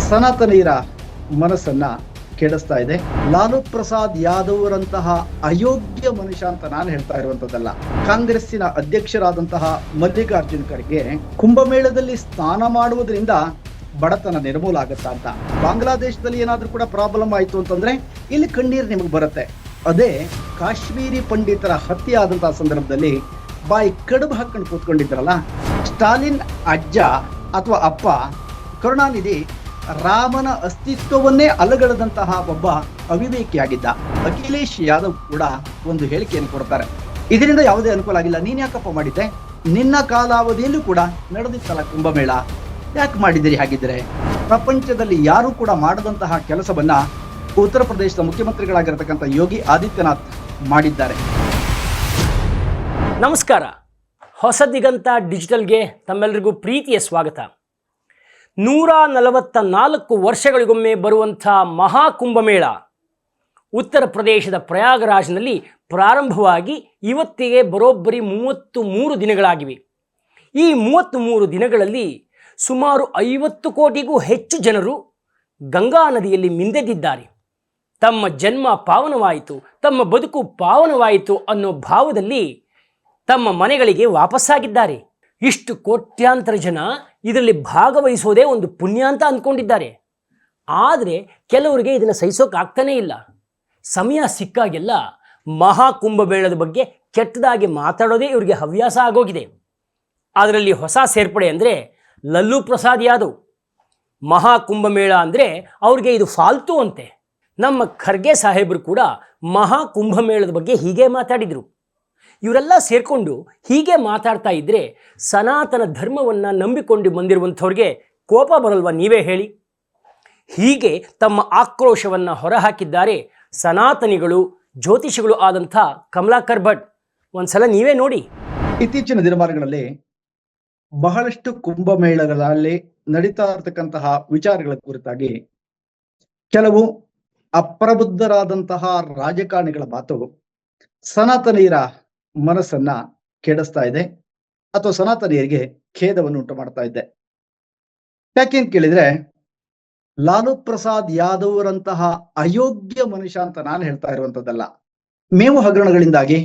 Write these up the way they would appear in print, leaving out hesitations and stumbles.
ಸನಾತನೀಯರ ಮನಸ್ಸನ್ನ ಕೆಡಿಸ್ತಾ ಇದೆ. ಲಾಲು ಪ್ರಸಾದ್ ಯಾದವ್ರಂತಹ ಅಯೋಗ್ಯ ಮನುಷ್ಯ ಅಂತ ನಾನು ಹೇಳ್ತಾ ಇರುವಂತದ್ದಲ್ಲ. ಕಾಂಗ್ರೆಸ್ಸಿನ ಅಧ್ಯಕ್ಷರಾದಂತಹ ಮಲ್ಲಿಕಾರ್ಜುನ್ ಖರ್ಗೆ ಕುಂಭಮೇಳದಲ್ಲಿ ಸ್ನಾನ ಮಾಡುವುದರಿಂದ ಬಡತನ ನಿರ್ಮೂಲ ಆಗುತ್ತಾ ಅಂತ. ಬಾಂಗ್ಲಾದೇಶದಲ್ಲಿ ಏನಾದ್ರೂ ಕೂಡ ಪ್ರಾಬ್ಲಮ್ ಆಯ್ತು ಅಂತಂದ್ರೆ ಇಲ್ಲಿ ಕಣ್ಣೀರು ನಿಮಗೆ ಬರುತ್ತೆ. ಅದೇ ಕಾಶ್ಮೀರಿ ಪಂಡಿತರ ಹತ್ಯೆ ಆದಂತಹ ಸಂದರ್ಭದಲ್ಲಿ ಬಾಯಿ ಕಡುಬು ಹಾಕೊಂಡು ಕೂತ್ಕೊಂಡಿದ್ರಲ್ಲ, ಸ್ಟಾಲಿನ್ ಅಜ್ಜ ಅಥವಾ ಅಪ್ಪ ಕರುಣಾನಿಧಿ ರಾಮನ ಅಸ್ತಿತ್ವವನ್ನೇ ಅಲಗಡದಂತಹ ಒಬ್ಬ ಅವಿವೇಕಿಯಾಗಿದ್ದ. ಅಖಿಲೇಶ್ ಯಾದವ್ ಕೂಡ ಒಂದು ಹೇಳಿಕೆಯನ್ನು ಕೊಡ್ತಾರೆ, ಇದರಿಂದ ಯಾವುದೇ ಅನುಕೂಲ ಆಗಿಲ್ಲ, ನೀನ್ ಯಾಕಪ್ಪ ಮಾಡಿದ್ದೆ, ನಿನ್ನ ಕಾಲಾವಧಿಯಲ್ಲೂ ಕೂಡ ನಡೆದಿತ್ತಲ್ಲ ಕುಂಭಮೇಳ, ಯಾಕೆ ಮಾಡಿದಿರಿ? ಹಾಗಿದ್ರೆ ಪ್ರಪಂಚದಲ್ಲಿ ಯಾರು ಕೂಡ ಮಾಡದಂತಹ ಕೆಲಸವನ್ನ ಉತ್ತರ ಪ್ರದೇಶದ ಮುಖ್ಯಮಂತ್ರಿಗಳಾಗಿರತಕ್ಕಂಥ ಯೋಗಿ ಆದಿತ್ಯನಾಥ್ ಮಾಡಿದ್ದಾರೆ. ನಮಸ್ಕಾರ, ಹೊಸ ದಿಗಂತ ಡಿಜಿಟಲ್ಗೆ ತಮ್ಮೆಲ್ಲರಿಗೂ ಪ್ರೀತಿಯ ಸ್ವಾಗತ. 144 ವರ್ಷಗಳಿಗೊಮ್ಮೆ ಬರುವಂಥ ಮಹಾಕುಂಭಮೇಳ ಉತ್ತರ ಪ್ರದೇಶದ ಪ್ರಯಾಗರಾಜ್ನಲ್ಲಿ ಪ್ರಾರಂಭವಾಗಿ ಇವತ್ತಿಗೆ ಬರೋಬ್ಬರಿ 33 ದಿನಗಳಾಗಿವೆ. ಈ 33 ದಿನಗಳಲ್ಲಿ ಸುಮಾರು 50 ಕೋಟಿಗೂ ಹೆಚ್ಚು ಜನರು ಗಂಗಾ ನದಿಯಲ್ಲಿ ಮಿಂದೆದ್ದಿದ್ದಾರೆ. ತಮ್ಮ ಜನ್ಮ ಪಾವನವಾಯಿತು, ತಮ್ಮ ಬದುಕು ಪಾವನವಾಯಿತು ಅನ್ನೋ ಭಾವದಲ್ಲಿ ತಮ್ಮ ಮನೆಗಳಿಗೆ ವಾಪಸ್ಸಾಗಿದ್ದಾರೆ. ಇಷ್ಟು ಕೋಟ್ಯಾಂತರ ಜನ ಇದರಲ್ಲಿ ಭಾಗವಹಿಸೋದೇ ಒಂದು ಪುಣ್ಯ ಅಂತ ಅಂದ್ಕೊಂಡಿದ್ದಾರೆ. ಆದರೆ ಕೆಲವರಿಗೆ ಇದನ್ನು ಸಹಿಸೋಕ್ಕಾಗ್ತಾನೇ ಇಲ್ಲ. ಸಮಯ ಸಿಕ್ಕಾಗೆಲ್ಲ ಮಹಾಕುಂಭಮೇಳದ ಬಗ್ಗೆ ಕೆಟ್ಟದಾಗಿ ಮಾತಾಡೋದೇ ಇವರಿಗೆ ಹವ್ಯಾಸ ಆಗೋಗಿದೆ. ಅದರಲ್ಲಿ ಹೊಸ ಸೇರ್ಪಡೆ ಅಂದರೆ ಲಲ್ಲೂ ಪ್ರಸಾದ್ ಯಾದವ್. ಮಹಾಕುಂಭಮೇಳ ಅಂದರೆ ಅವ್ರಿಗೆ ಇದು ಫಾಲ್ತು ಅಂತೆ. ನಮ್ಮ ಖರ್ಗೆ ಸಾಹೇಬರು ಕೂಡ ಮಹಾಕುಂಭಮೇಳದ ಬಗ್ಗೆ ಹೀಗೆ ಮಾತಾಡಿದರು. ಇವರೆಲ್ಲ ಸೇರಿಕೊಂಡು ಹೀಗೆ ಮಾತಾಡ್ತಾ ಇದ್ದರೆ ಸನಾತನ ಧರ್ಮವನ್ನು ನಂಬಿಕೊಂಡು ಬಂದಿರುವಂಥವ್ರಿಗೆ ಕೋಪ ಬರಲ್ವ, ನೀವೇ ಹೇಳಿ? ಹೀಗೆ ತಮ್ಮ ಆಕ್ರೋಶವನ್ನು ಹೊರಹಾಕಿದ್ದಾರೆ ಸನಾತನಿಗಳು, ಜ್ಯೋತಿಷಿಗಳು ಆದಂಥ ಕಮಲಾಕರ್ ಭಟ್. ಒಂದ್ಸಲ ನೀವೇ ನೋಡಿ. ಇತ್ತೀಚಿನ ದಿನಮಾನಗಳಲ್ಲಿ ಬಹಳಷ್ಟು ಕುಂಭಮೇಳಗಳಲ್ಲಿ ನಡೀತಾ ಇರತಕ್ಕಂತಹ ವಿಚಾರಗಳ ಕುರಿತಾಗಿ ಕೆಲವು ಅಪ್ರಬುದ್ಧರಾದಂತಹ ರಾಜಕಾರಣಿಗಳ ಮಾತು ಸನಾತನೀಯರ ಮನಸ್ಸನ್ನ ಕೆಡಿಸ್ತಾ ಇದೆ ಅಥವಾ ಸನಾತನೀಯರಿಗೆ ಖೇದವನ್ನು ಉಂಟು ಮಾಡ್ತಾ ಇದೆ. ಯಾಕೆಂತ ಕೇಳಿದ್ರೆ, ಲಾಲು ಪ್ರಸಾದ್ ಯಾದವ್ರಂತಹ ಅಯೋಗ್ಯ ಮನುಷ್ಯ ಅಂತ ನಾನು ಹೇಳ್ತಾ ಇರುವಂತದ್ದಲ್ಲ. ಮೇವು ಹಗರಣಗಳಿಂದಾಗಿ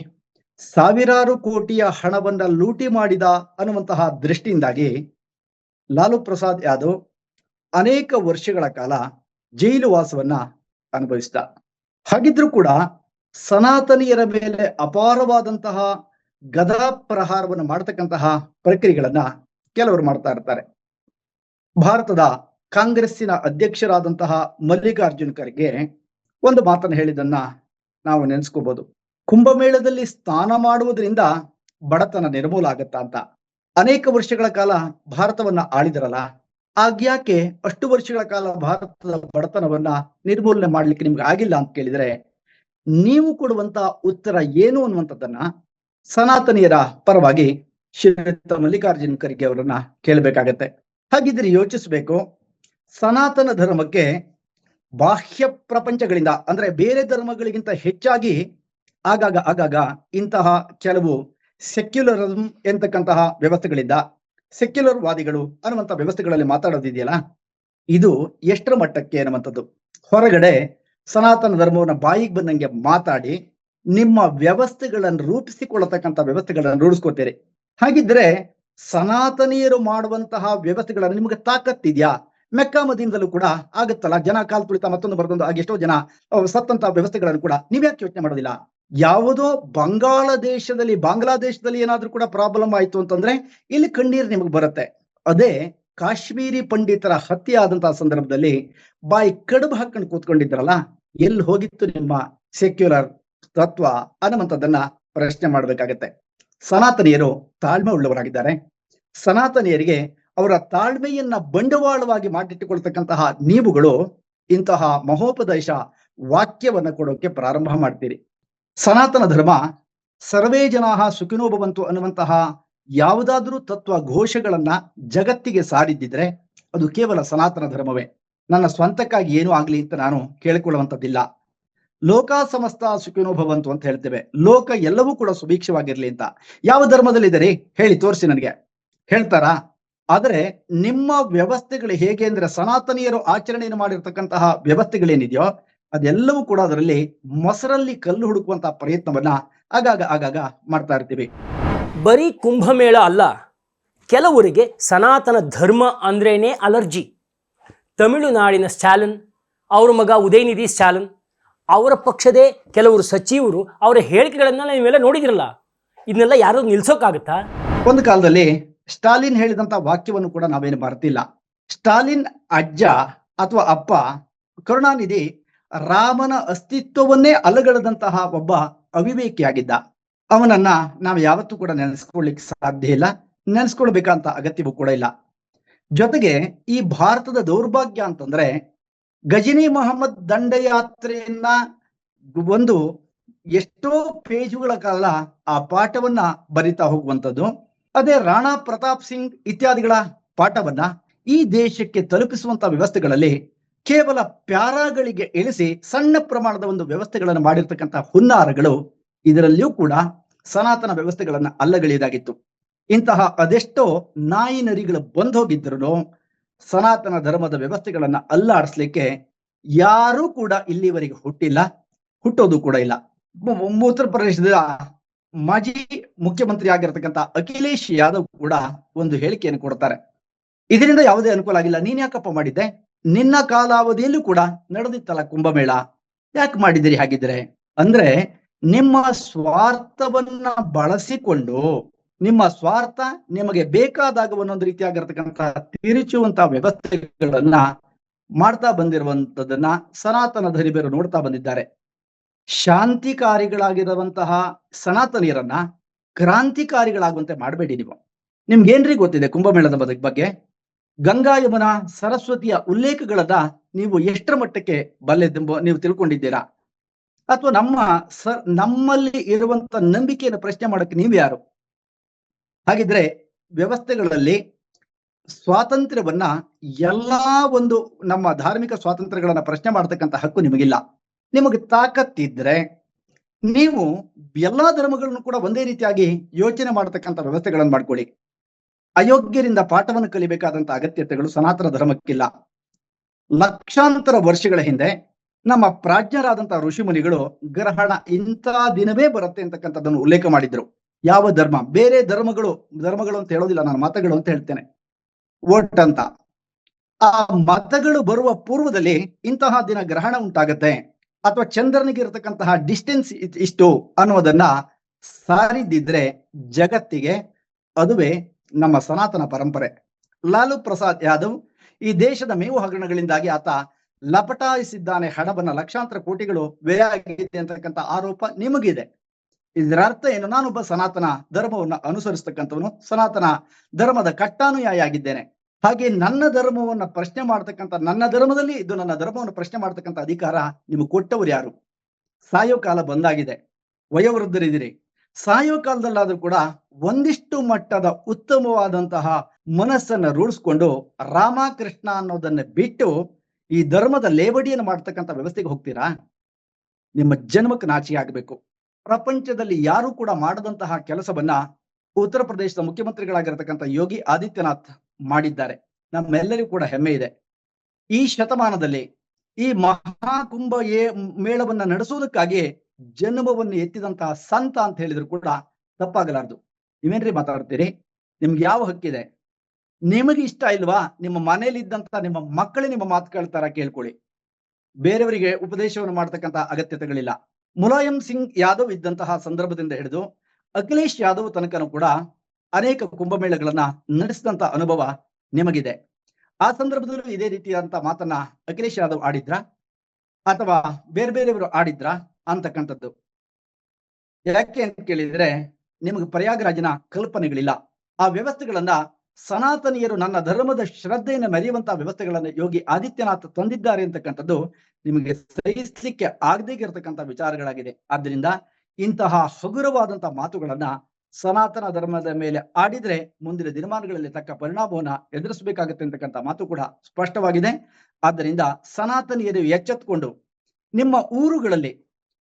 ಸಾವಿರಾರು ಕೋಟಿಯ ಹಣವನ್ನ ಲೂಟಿ ಮಾಡಿದ ಅನ್ನುವಂತಹ ದೃಷ್ಟಿಯಿಂದಾಗಿ ಲಾಲು ಪ್ರಸಾದ್ ಯಾದವ್ ಅನೇಕ ವರ್ಷಗಳ ಕಾಲ ಜೈಲು ವಾಸವನ್ನ ಅನುಭವಿಸಿದ. ಹಾಗಿದ್ರೂ ಕೂಡ ಸನಾತನೀಯರ ಮೇಲೆ ಅಪಾರವಾದಂತಹ ಗದಾ ಪ್ರಹಾರವನ್ನು ಮಾಡತಕ್ಕಂತಹ ಪ್ರಕ್ರಿಯೆಗಳನ್ನ ಕೆಲವರು ಮಾಡ್ತಾ ಇರ್ತಾರೆ. ಭಾರತದ ಕಾಂಗ್ರೆಸ್ಸಿನ ಅಧ್ಯಕ್ಷರಾದಂತಹ ಮಲ್ಲಿಕಾರ್ಜುನ್ ಖರ್ಗೆ ಒಂದು ಮಾತನ್ನು ಹೇಳಿದ್ದನ್ನ ನಾವು ನೆನೆಸ್ಕೋಬಹುದು. ಕುಂಭಮೇಳದಲ್ಲಿ ಸ್ನಾನ ಮಾಡುವುದರಿಂದ ಬಡತನ ನಿರ್ಮೂಲ ಆಗತ್ತಾ ಅಂತ. ಅನೇಕ ವರ್ಷಗಳ ಕಾಲ ಭಾರತವನ್ನ ಆಳಿದರಲ್ಲ, ಆಗ್ಯಾಕೆ ಅಷ್ಟು ವರ್ಷಗಳ ಕಾಲ ಭಾರತದ ಬಡತನವನ್ನ ನಿರ್ಮೂಲನೆ ಮಾಡ್ಲಿಕ್ಕೆ ನಿಮ್ಗೆ ಆಗಿಲ್ಲ ಅಂತ ಕೇಳಿದ್ರೆ, ನೀವು ಕೊಡುವಂತ ಉತ್ತರ ಏನು ಅನ್ನುವಂಥದ್ದನ್ನ ಸನಾತನೀಯರ ಪರವಾಗಿ ಶ್ರೀಯುತ ಮಲ್ಲಿಕಾರ್ಜುನ್ ಖರ್ಗೆ ಅವರನ್ನ ಕೇಳಬೇಕಾಗತ್ತೆ. ಹಾಗಿದ್ರೆ ಯೋಚಿಸ್ಬೇಕು, ಸನಾತನ ಧರ್ಮಕ್ಕೆ ಬಾಹ್ಯ ಪ್ರಪಂಚಗಳಿಂದ ಅಂದ್ರೆ ಬೇರೆ ಧರ್ಮಗಳಿಗಿಂತ ಹೆಚ್ಚಾಗಿ ಆಗಾಗ ಇಂತಹ ಕೆಲವು ಸೆಕ್ಯುಲರಿಸಂ ಎಂತಕ್ಕಂತಹ ವ್ಯವಸ್ಥೆಗಳಿಂದ, ಸೆಕ್ಯುಲರ್ ವಾದಿಗಳು ಅನ್ನುವಂಥ ವ್ಯವಸ್ಥೆಗಳಲ್ಲಿ ಮಾತಾಡೋದಿದೆಯಲ್ಲ, ಇದು ಎಷ್ಟರ ಮಟ್ಟಕ್ಕೆ ಅನ್ನುವಂಥದ್ದು. ಹೊರಗಡೆ ಸನಾತನ ಧರ್ಮವನ್ನ ಬಾಯಿಗೆ ಬಂದಂಗೆ ಮಾತಾಡಿ ನಿಮ್ಮ ವ್ಯವಸ್ಥೆಗಳನ್ನು ರೂಪಿಸಿಕೊಳ್ಳತಕ್ಕಂಥ ವ್ಯವಸ್ಥೆಗಳನ್ನು ರೂಢಿಸ್ಕೋತೀರಿ. ಹಾಗಿದ್ರೆ ಸನಾತನೀಯರು ಮಾಡುವಂತಹ ವ್ಯವಸ್ಥೆಗಳನ್ನು ನಿಮ್ಗೆ ತಾಕತ್ತಿದ್ಯಾ? ಮೆಕ್ಕಾ ಮದೀನದಲ್ಲೂ ಕೂಡ ಆಗುತ್ತಲ್ಲ, ಜನ ಕಾಲ್ ತುಳಿತ ಮತ್ತೊಂದು ಬರೆದೊಂದು ಆಗಿ ಎಷ್ಟೋ ಜನ ಸತ್ತಂತಹ ವ್ಯವಸ್ಥೆಗಳನ್ನು ಕೂಡ ನೀವ್ಯಾಕೆ ಯೋಚನೆ ಮಾಡೋದಿಲ್ಲ? ಯಾವುದೋ ಬಾಂಗ್ಲಾದೇಶದಲ್ಲಿ ಏನಾದ್ರೂ ಕೂಡ ಪ್ರಾಬ್ಲಮ್ ಆಯ್ತು ಅಂತಂದ್ರೆ ಇಲ್ಲಿ ಕಣ್ಣೀರು ನಿಮಗೆ ಬರುತ್ತೆ. ಅದೇ ಕಾಶ್ಮೀರಿ ಪಂಡಿತರ ಹತ್ಯೆ ಆದಂತಹ ಸಂದರ್ಭದಲ್ಲಿ ಬಾಯಿ ಕಡುಬು ಹಾಕೊಂಡು ಕೂತ್ಕೊಂಡಿದ್ರಲ್ಲ, ಎಲ್ಲಿ ಹೋಗಿತ್ತು ನಿಮ್ಮ ಸೆಕ್ಯುಲರ್ ತತ್ವ ಅನ್ನುವಂಥದ್ದನ್ನ ಪ್ರಶ್ನೆ ಮಾಡ್ಬೇಕಾಗತ್ತೆ. ಸನಾತನೀಯರು ತಾಳ್ಮೆ ಉಳ್ಳವರಾಗಿದ್ದಾರೆ. ಸನಾತನೀಯರಿಗೆ ಅವರ ತಾಳ್ಮೆಯನ್ನ ಬಂಡವಾಳವಾಗಿ ಮಾಡಿಟ್ಟುಕೊಳ್ತಕ್ಕಂತಹ ನೀವುಗಳು ಇಂತಹ ಮಹೋಪದೇಶ ವಾಕ್ಯವನ್ನ ಕೊಡೋಕೆ ಪ್ರಾರಂಭ ಮಾಡ್ತೀರಿ. ಸನಾತನ ಧರ್ಮ ಸರ್ವೇ ಜನಾಃ ಸುಖಿನೋ ಭವಂತು ಅನ್ನುವಂತಹ ಯಾವುದಾದ್ರೂ ತತ್ವ ಘೋಷಗಳನ್ನ ಜಗತ್ತಿಗೆ ಸಾರಿದ್ದಿದ್ರೆ ಅದು ಕೇವಲ ಸನಾತನ ಧರ್ಮವೇ. ನನ್ನ ಸ್ವಂತಕ್ಕಾಗಿ ಏನೂ ಆಗ್ಲಿ ಅಂತ ನಾನು ಕೇಳಿಕೊಳ್ಳುವಂಥದ್ದಿಲ್ಲ. ಲೋಕ ಸಮಸ್ತ ಸುಖಿನೋ ಭವಂತು ಅಂತ ಹೇಳ್ತೇವೆ. ಲೋಕ ಎಲ್ಲವೂ ಕೂಡ ಸುಭೀಕ್ಷವಾಗಿರ್ಲಿ ಅಂತ ಯಾವ ಧರ್ಮದಲ್ಲಿ ಇದೆ ರೀ ಹೇಳಿ, ತೋರಿಸಿ ನನಗೆ. ಹೇಳ್ತಾರಾ? ಆದರೆ ನಿಮ್ಮ ವ್ಯವಸ್ಥೆಗಳು ಹೇಗೆ ಅಂದ್ರೆ ಸನಾತನಿಯರು ಆಚರಣೆಯನ್ನು ಮಾಡಿರ್ತಕ್ಕಂತಹ ವ್ಯವಸ್ಥೆಗಳೇನಿದೆಯೋ ಅದೆಲ್ಲವೂ ಕೂಡ ಅದರಲ್ಲಿ ಮೊಸರಲ್ಲಿ ಕಲ್ಲು ಹುಡುಕುವಂತಹ ಪ್ರಯತ್ನವನ್ನ ಆಗಾಗ ಮಾಡ್ತಾ ಇರ್ತೀವಿ. ಬರೀ ಕುಂಭಮೇಳ ಅಲ್ಲ, ಕೆಲವರಿಗೆ ಸನಾತನ ಧರ್ಮ ಅಂದ್ರೇನೆ ಅಲರ್ಜಿ. ತಮಿಳುನಾಡಿನ ಸ್ಟಾಲಿನ್, ಅವರ ಮಗ ಉದಯನಿಧಿ ಸ್ಟಾಲಿನ್, ಅವರ ಪಕ್ಷದೇ ಕೆಲವರು ಸಚಿವರು ಅವರ ಹೇಳಿಕೆಗಳನ್ನ ನೀವೆಲ್ಲ ನೋಡಿದಿರಲ್ಲ. ಇದನ್ನೆಲ್ಲ ಯಾರು ನಿಲ್ಸೋಕ್ಕಾಗತ್ತಾ? ಒಂದು ಕಾಲದಲ್ಲಿ ಸ್ಟಾಲಿನ್ ಹೇಳಿದಂತ ವಾಕ್ಯವನ್ನು ಕೂಡ ನಾವೇನು ಮರೆತಿಲ್ಲ. ಸ್ಟಾಲಿನ್ ಅಜ್ಜ ಅಥವಾ ಅಪ್ಪ ಕರುಣಾನಿಧಿ ರಾಮನ ಅಸ್ತಿತ್ವವನ್ನೇ ಅಲಗಡದಂತಹ ಒಬ್ಬ ಅವಿವೇಕಿಯಾಗಿದ್ದ. ಅವನನ್ನ ನಾವು ಯಾವತ್ತೂ ಕೂಡ ನೆನೆಸ್ಕೊಳ್ಳಿಕ್ಕೆ ಸಾಧ್ಯ ಇಲ್ಲ, ನೆನೆಸ್ಕೊಳ್ಬೇಕಂತ ಅಗತ್ಯವೂ ಕೂಡ ಇಲ್ಲ. ಜೊತೆಗೆ ಈ ಭಾರತದ ದೌರ್ಭಾಗ್ಯ ಅಂತಂದ್ರೆ ಗಜನಿ ಮೊಹಮ್ಮದ್ ದಂಡಯಾತ್ರೆಯನ್ನ ಒಂದು ಎಷ್ಟೋ ಪೇಜುಗಳ ಕಾಲ ಆ ಪಾಠವನ್ನ ಬರಿತಾ ಹೋಗುವಂಥದ್ದು, ಅದೇ ರಾಣಾ ಪ್ರತಾಪ್ ಸಿಂಗ್ ಇತ್ಯಾದಿಗಳ ಪಾಠವನ್ನ ಈ ದೇಶಕ್ಕೆ ತಲುಪಿಸುವಂತ ವ್ಯವಸ್ಥೆಗಳಲ್ಲಿ ಕೇವಲ ಪ್ಯಾರಾಗಳಿಗೆ ಇಳಿಸಿ ಸಣ್ಣ ಪ್ರಮಾಣದ ಒಂದು ವ್ಯವಸ್ಥೆಗಳನ್ನು ಮಾಡಿರ್ತಕ್ಕಂಥ ಹುನ್ನಾರಗಳು ಇದರಲ್ಲಿಯೂ ಕೂಡ ಸನಾತನ ವ್ಯವಸ್ಥೆಗಳನ್ನ ಅಲ್ಲಗಳೆಯದಾಗಿತ್ತು. ಇಂತಹ ಅದೆಷ್ಟೋ ನಾಯಿ ನರಿಗಳು ಬಂದೋಗಿದ್ರು ಸನಾತನ ಧರ್ಮದ ವ್ಯವಸ್ಥೆಗಳನ್ನ ಅಲ್ಲಾಡಿಸ್ಲಿಕ್ಕೆ ಯಾರೂ ಕೂಡ ಇಲ್ಲಿವರೆಗೆ ಹುಟ್ಟಿಲ್ಲ, ಹುಟ್ಟೋದು ಕೂಡ ಇಲ್ಲ. ಉತ್ತರ ಪ್ರದೇಶದ ಮಾಜಿ ಮುಖ್ಯಮಂತ್ರಿ ಆಗಿರತಕ್ಕಂಥ ಅಖಿಲೇಶ್ ಯಾದವ್ ಕೂಡ ಒಂದು ಹೇಳಿಕೆಯನ್ನು ಕೊಡ್ತಾರೆ. ಇದರಿಂದ ಯಾವುದೇ ಅನುಕೂಲ ಆಗಿಲ್ಲ, ನೀನ್ ಯಾಕಪ್ಪ ಮಾಡಿದ್ದೆ, ನಿನ್ನ ಕಾಲಾವಧಿಯಲ್ಲೂ ಕೂಡ ನಡೆದಿತ್ತಲ್ಲ ಕುಂಭಮೇಳ, ಯಾಕೆ ಮಾಡಿದಿರಿ ಹಾಗಿದ್ರೆ ಅಂದ್ರೆ ನಿಮ್ಮ ಸ್ವಾರ್ಥವನ್ನ ಬಳಸಿಕೊಂಡು ನಿಮ್ಮ ಸ್ವಾರ್ಥ ನಿಮಗೆ ಬೇಕಾದಾಗ ಒಂದೊಂದು ರೀತಿಯಾಗಿರ್ತಕ್ಕಂತಹ ತಿರುಚುವಂತಹ ವ್ಯವಸ್ಥೆಗಳನ್ನ ಮಾಡ್ತಾ ಬಂದಿರುವಂತದನ್ನ ಸನಾತನ ಧರಿಬರು ನೋಡ್ತಾ ಬಂದಿದ್ದಾರೆ. ಶಾಂತಿಕಾರಿಗಳಾಗಿರುವಂತಹ ಸನಾತನಿಯರನ್ನ ಕ್ರಾಂತಿಕಾರಿಗಳಾಗುವಂತೆ ಮಾಡಬೇಡಿ. ನಿಮ್ಗೇನ್ರಿ ಗೊತ್ತಿದೆ ಕುಂಭಮೇಳದ ಬಗ್ಗೆ? ಗಂಗಾ ಯಮುನಾ ಸರಸ್ವತಿಯ ಉಲ್ಲೇಖಗಳನ್ನ ನೀವು ಎಷ್ಟರ ಮಟ್ಟಕ್ಕೆ ಬಲ್ಲೆಂಬ ನೀವು ತಿಳ್ಕೊಂಡಿದ್ದೀರಾ? ಅಥವಾ ನಮ್ಮಲ್ಲಿ ಇರುವಂತ ನಂಬಿಕೆಯನ್ನು ಪ್ರಶ್ನೆ ಮಾಡಕ್ಕೆ ನೀವು ಯಾರು? ಹಾಗಿದ್ರೆ ವ್ಯವಸ್ಥೆಗಳಲ್ಲಿ ಸ್ವಾತಂತ್ರ್ಯವನ್ನ ಎಲ್ಲಾ ಒಂದು ನಮ್ಮ ಧಾರ್ಮಿಕ ಸ್ವಾತಂತ್ರ್ಯಗಳನ್ನ ಪ್ರಶ್ನೆ ಮಾಡತಕ್ಕಂಥ ಹಕ್ಕು ನಿಮಗಿಲ್ಲ. ನಿಮಗೆ ತಾಕತ್ತಿದ್ರೆ ನೀವು ಎಲ್ಲಾ ಧರ್ಮಗಳನ್ನು ಕೂಡ ಒಂದೇ ರೀತಿಯಾಗಿ ಯೋಚನೆ ಮಾಡತಕ್ಕಂಥ ವ್ಯವಸ್ಥೆಗಳನ್ನು ಮಾಡ್ಕೊಳ್ಳಿ. ಅಯೋಗ್ಯರಿಂದ ಪಾಠವನ್ನು ಕಲಿಬೇಕಾದಂತ ಅಗತ್ಯತೆಗಳು ಸನಾತನ ಧರ್ಮಕ್ಕಿಲ್ಲ. ಲಕ್ಷಾಂತರ ವರ್ಷಗಳ ಹಿಂದೆ ನಮ್ಮ ಪ್ರಾಜ್ಞರಾದಂತಹ ಋಷಿ ಮುನಿಗಳು ಗ್ರಹಣ ಇಂಥ ದಿನವೇ ಬರುತ್ತೆ ಅಂತಕ್ಕಂಥದ್ದನ್ನು ಉಲ್ಲೇಖ ಮಾಡಿದ್ರು. ಯಾವ ಧರ್ಮ, ಬೇರೆ ಧರ್ಮಗಳು ಅಂತ ಹೇಳೋದಿಲ್ಲ, ನಾನು ಮತಗಳು ಅಂತ ಹೇಳ್ತೇನೆ, ವೋಟ್ ಅಂತ. ಆ ಮತಗಳು ಬರುವ ಪೂರ್ವದಲ್ಲಿ ಇಂತಹ ದಿನ ಗ್ರಹಣ ಉಂಟಾಗತ್ತೆ ಅಥವಾ ಚಂದ್ರನಿಗೆ ಇರತಕ್ಕಂತಹ ಡಿಸ್ಟೆನ್ಸ್ ಇಷ್ಟು ಅನ್ನೋದನ್ನ ಸಾರಿದಿದ್ರೆ ಜಗತ್ತಿಗೆ ಅದುವೇ ನಮ್ಮ ಸನಾತನ ಪರಂಪರೆ. ಲಾಲು ಪ್ರಸಾದ್ ಯಾದವ್ ಈ ದೇಶದ ಮೇವು ಹಗರಣಗಳಿಂದಾಗಿ ಆತ ಲಪಟಾಯಿಸಿದ್ದಾನೆ, ಹಣವನ್ನ ಲಕ್ಷಾಂತರ ಕೋಟಿಗಳು ವ್ಯಯ ಆಗಿದೆ ಅಂತಕ್ಕಂಥ ಆರೋಪ ನಿಮಗಿದೆ. ಇದರ ಅರ್ಥ ಏನು? ನಾನೊಬ್ಬ ಸನಾತನ ಧರ್ಮವನ್ನ ಅನುಸರಿಸ್ತಕ್ಕಂಥವನು, ಸನಾತನ ಧರ್ಮದ ಕಟ್ಟಾನುಯಾಯಿ ಆಗಿದ್ದೇನೆ. ಹಾಗೆ ನನ್ನ ಧರ್ಮವನ್ನ ಪ್ರಶ್ನೆ ಮಾಡ್ತಕ್ಕಂಥ, ನನ್ನ ಧರ್ಮದಲ್ಲಿ ಇದು ನನ್ನ ಧರ್ಮವನ್ನು ಪ್ರಶ್ನೆ ಮಾಡ್ತಕ್ಕಂಥ ಅಧಿಕಾರ ನಿಮಗೆ ಕೊಟ್ಟವರು ಯಾರು? ಸಾಯೋ ಕಾಲ ಬಂದಾಗಿದೆ, ವಯೋವೃದ್ಧರಿದ್ದೀರಿ. ಸಾಯೋ ಕಾಲದಲ್ಲಾದ್ರೂ ಕೂಡ ಒಂದಿಷ್ಟು ಮಟ್ಟದ ಉತ್ತಮವಾದಂತಹ ಮನಸ್ಸನ್ನ ರೂಢಿಸ್ಕೊಂಡು ರಾಮಕೃಷ್ಣ ಅನ್ನೋದನ್ನ ಬಿಟ್ಟು ಈ ಧರ್ಮದ ಲೇವಡಿಯನ್ನು ಮಾಡ್ತಕ್ಕಂಥ ವ್ಯವಸ್ಥೆಗೆ ಹೋಗ್ತೀರಾ? ನಿಮ್ಮ ಜನ್ಮಕ್ಕೆ ನಾಚಿಕೆ ಆಗಬೇಕು. ಪ್ರಪಂಚದಲ್ಲಿ ಯಾರು ಕೂಡ ಮಾಡದಂತಹ ಕೆಲಸವನ್ನ ಉತ್ತರ ಪ್ರದೇಶದ ಮುಖ್ಯಮಂತ್ರಿಗಳಾಗಿರತಕ್ಕಂಥ ಯೋಗಿ ಆದಿತ್ಯನಾಥ್ ಮಾಡಿದ್ದಾರೆ. ನಮ್ಮೆಲ್ಲರಿಗೂ ಕೂಡ ಹೆಮ್ಮೆ ಇದೆ. ಈ ಶತಮಾನದಲ್ಲಿ ಈ ಮಹಾಕುಂಭ ಮೇಳವನ್ನ ನಡೆಸುವುದಕ್ಕಾಗಿ ಜನ್ಮವನ್ನು ಎತ್ತಿದಂತಹ ಸಂತ ಅಂತ ಹೇಳಿದ್ರು ಕೂಡ ತಪ್ಪಾಗಲಾರದು. ನೀವೇನ್ರಿ ಮಾತಾಡ್ತೀರಿ? ನಿಮ್ಗೆ ಯಾವ ಹಕ್ಕಿದೆ? ನಿಮಗೆ ಇಷ್ಟ ಇಲ್ವಾ? ನಿಮ್ಮ ಮನೇಲಿ ಇದ್ದಂತ ನಿಮ್ಮ ಮಕ್ಕಳೇ ನಿಮ್ಮ ಮಾತು ಕೇಳ್ತಾರ, ಕೇಳ್ಕೊಳ್ಳಿ. ಬೇರೆಯವರಿಗೆ ಉಪದೇಶವನ್ನು ಮಾಡ್ತಕ್ಕಂಥ ಅಗತ್ಯತೆಗಳಿಲ್ಲ. ಮುಲಾಯಂ ಸಿಂಗ್ ಯಾದವ್ ಇದ್ದಂತಹ ಸಂದರ್ಭದಿಂದ ಹಿಡಿದು ಅಖಿಲೇಶ್ ಯಾದವ್ ತನಕನೂ ಕೂಡ ಅನೇಕ ಕುಂಭಮೇಳಗಳನ್ನ ನಡೆಸಿದಂತ ಅನುಭವ ನಿಮಗಿದೆ. ಆ ಸಂದರ್ಭದಲ್ಲೂ ಇದೇ ರೀತಿಯಾದಂತ ಮಾತನ್ನ ಅಖಿಲೇಶ್ ಯಾದವ್ ಆಡಿದ್ರ ಅಥವಾ ಬೇರೆಯವರು ಆಡಿದ್ರ ಅಂತಕ್ಕಂಥದ್ದು. ಯಾಕೆ ಅಂತ ಕೇಳಿದ್ರೆ ನಿಮಗೆ ಪ್ರಯಾಗರಾಜನ ಕಲ್ಪನೆಗಳಿಲ್ಲ. ಆ ವ್ಯವಸ್ಥೆಗಳನ್ನ ಸನಾತನಿಯರು ನನ್ನ ಧರ್ಮದ ಶ್ರದ್ಧೆಯನ್ನು ಮೆರೆಯುವಂತಹ ವ್ಯವಸ್ಥೆಗಳನ್ನ ಯೋಗಿ ಆದಿತ್ಯನಾಥ್ ತಂದಿದ್ದಾರೆ ಅಂತಕ್ಕಂಥದ್ದು ನಿಮಗೆ ಸಹಿಸಲಿಕ್ಕೆ ಆಗದೇ ಇರತಕ್ಕಂಥ ವಿಚಾರಗಳಾಗಿದೆ. ಆದ್ದರಿಂದ ಇಂತಹ ಹಗುರವಾದಂತಹ ಮಾತುಗಳನ್ನ ಸನಾತನ ಧರ್ಮದ ಮೇಲೆ ಆಡಿದ್ರೆ ಮುಂದಿನ ದಿನಮಾನಗಳಲ್ಲಿ ತಕ್ಕ ಪರಿಣಾಮವನ್ನ ಎದುರಿಸಬೇಕಾಗುತ್ತೆ ಅಂತಕ್ಕಂಥ ಮಾತು ಕೂಡ ಸ್ಪಷ್ಟವಾಗಿದೆ. ಆದ್ದರಿಂದ ಸನಾತನಿಯರು ಎಚ್ಚೆತ್ತುಕೊಂಡು ನಿಮ್ಮ ಊರುಗಳಲ್ಲಿ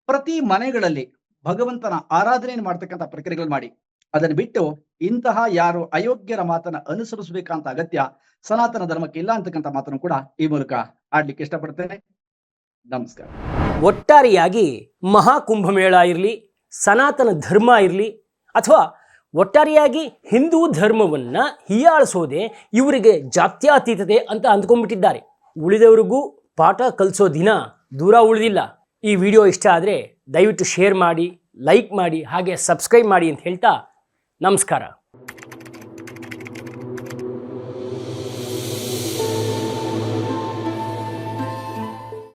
ಪ್ರತಿ ಮನೆಗಳಲ್ಲಿ ಭಗವಂತನ ಆರಾಧನೆಯನ್ನು ಮಾಡ್ತಕ್ಕಂಥ ಪ್ರಕ್ರಿಯೆಗಳು ಮಾಡಿ. ಅದನ್ನು ಬಿಟ್ಟು ಇಂತಹ ಯಾರು ಅಯೋಗ್ಯರ ಮಾತನ್ನ ಅನುಸರಿಸಬೇಕಂತ ಅಗತ್ಯ ಸನಾತನ ಧರ್ಮಕ್ಕೆ ಇಲ್ಲ ಅಂತಕ್ಕಂಥ ಮಾತನ್ನು ಕೂಡ ಈ ಮೂಲಕ ಆಡ್ಲಿಕ್ಕೆ ಇಷ್ಟಪಡ್ತೇನೆ. ನಮಸ್ಕಾರ. ಒಟ್ಟಾರೆಯಾಗಿ ಮಹಾಕುಂಭಮೇಳ ಇರಲಿ, ಸನಾತನ ಧರ್ಮ ಇರಲಿ, ಅಥವಾ ಒಟ್ಟಾರೆಯಾಗಿ ಹಿಂದೂ ಧರ್ಮವನ್ನು ಹೀಯಾಳಿಸೋದೇ ಇವರಿಗೆ ಜಾತ್ಯತೀತತೆ ಅಂತ ಅಂದ್ಕೊಂಡ್ಬಿಟ್ಟಿದ್ದಾರೆ. ಉಳಿದವರಿಗೂ ಪಾಠ ಕಲಿಸೋ ದಿನ ದೂರ ಉಳಿದಿಲ್ಲ. ಈ ವಿಡಿಯೋ ಇಷ್ಟ ಆದರೆ ದಯವಿಟ್ಟು ಶೇರ್ ಮಾಡಿ, ಲೈಕ್ ಮಾಡಿ, ಹಾಗೆ ಸಬ್ಸ್ಕ್ರೈಬ್ ಮಾಡಿ ಅಂತ ಹೇಳ್ತಾ ನಮಸ್ಕಾರ.